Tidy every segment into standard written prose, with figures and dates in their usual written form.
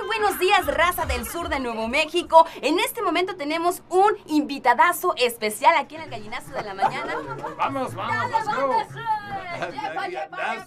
buenos días, raza del sur de Nuevo México. En este momento tenemos un invitadazo especial aquí en el Gallinazo de la Mañana. Vamos, let's go.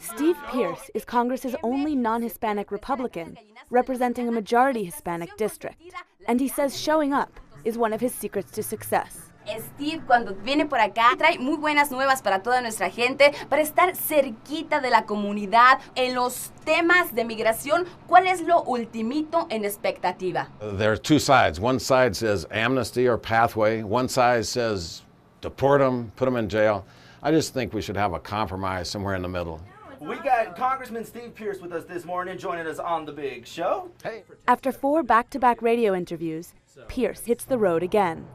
Steve Pierce is Congress's only non-Hispanic Republican, representing a majority Hispanic district. And he says showing up is one of his secrets to success. Steve, cuando viene por acá, trae muy buenas nuevas para toda nuestra gente, para estar cerquita de la comunidad. En los temas de migración, ¿cuál es lo ultimito en expectativa? There are two sides. One side says amnesty or pathway. One side says deport them, put them in jail. I just think we should have a compromise somewhere in the middle. We got Congressman Steve Pierce with us this morning, joining us on The Big Show. Hey. After 4 back-to-back radio interviews, Pierce hits the road again.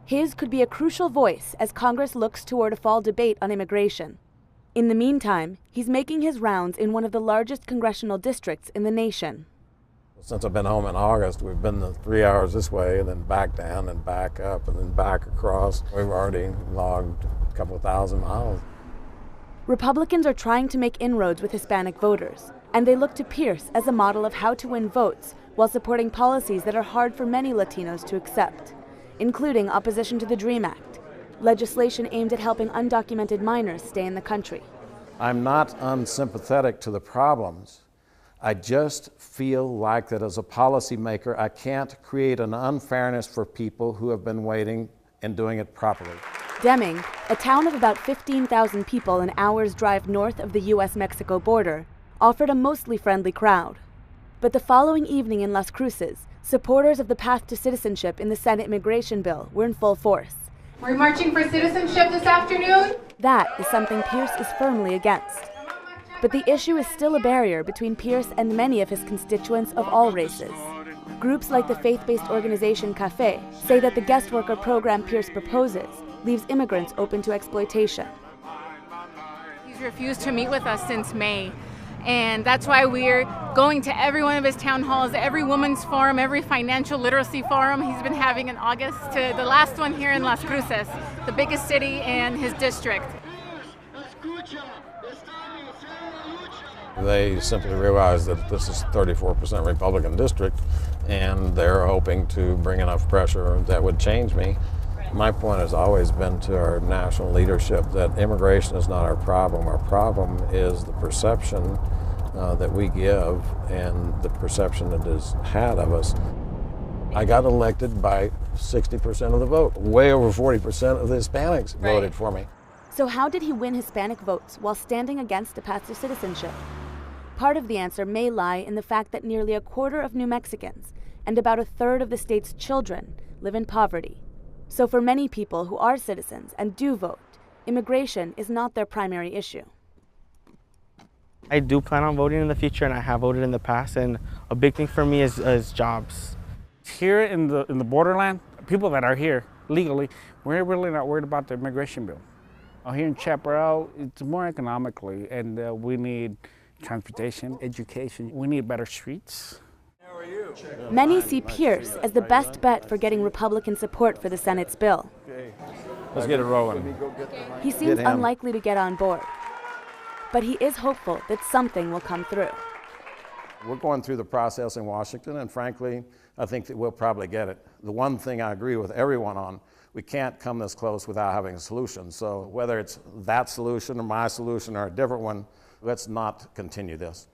His could be a crucial voice as Congress looks toward a fall debate on immigration. In the meantime, he's making his rounds in one of the largest congressional districts in the nation. Since I've been home in August, we've been the 3 hours this way and then back down and back up and then back across. We've already logged a couple of thousand miles. Republicans are trying to make inroads with Hispanic voters, and they look to Pierce as a model of how to win votes while supporting policies that are hard for many Latinos to accept, including opposition to the DREAM Act, legislation aimed at helping undocumented minors stay in the country. I'm not unsympathetic to the problems. I just feel like that as a policymaker, I can't create an unfairness for people who have been waiting and doing it properly. Deming, a town of about 15,000 people an hour's drive north of the U.S.-Mexico border, offered a mostly friendly crowd. But the following evening in Las Cruces, supporters of the path to citizenship in the Senate immigration bill were in full force. We're marching for citizenship this afternoon. That is something Pierce is firmly against. But the issue is still a barrier between Pierce and many of his constituents of all races. Groups like the faith-based organization CAFE say that the guest worker program Pierce proposes leaves immigrants open to exploitation. He's refused to meet with us since May. And that's why we're going to every one of his town halls, every women's forum, every financial literacy forum he's been having in August, to the last one here in Las Cruces, the biggest city in his district. They simply realize that this is a 34% Republican district, and they're hoping to bring enough pressure that would change me. My point has always been to our national leadership that immigration is not our problem. Our problem is the perception that we give and the perception that is had of us. I got elected by 60% of the vote. Way over 40% of the Hispanics voted for me. So how did he win Hispanic votes while standing against the path to citizenship? Part of the answer may lie in the fact that nearly a quarter of New Mexicans and about a third of the state's children live in poverty. So for many people who are citizens and do vote, immigration is not their primary issue. I do plan on voting in the future, and I have voted in the past, and a big thing for me is jobs. Here in the borderland, people that are here legally, we're really not worried about the immigration bill. Here in Chaparral, it's more economically, and we need transportation, education. We need better streets. Many see Pierce as the best bet for getting Republican support for the Senate's bill. Okay. Let's get it rolling. He seems unlikely to get on board, but he is hopeful that something will come through. We're going through the process in Washington, and frankly, I think that we'll probably get it. The one thing I agree with everyone on, we can't come this close without having a solution. So whether it's that solution or my solution or a different one, let's not continue this.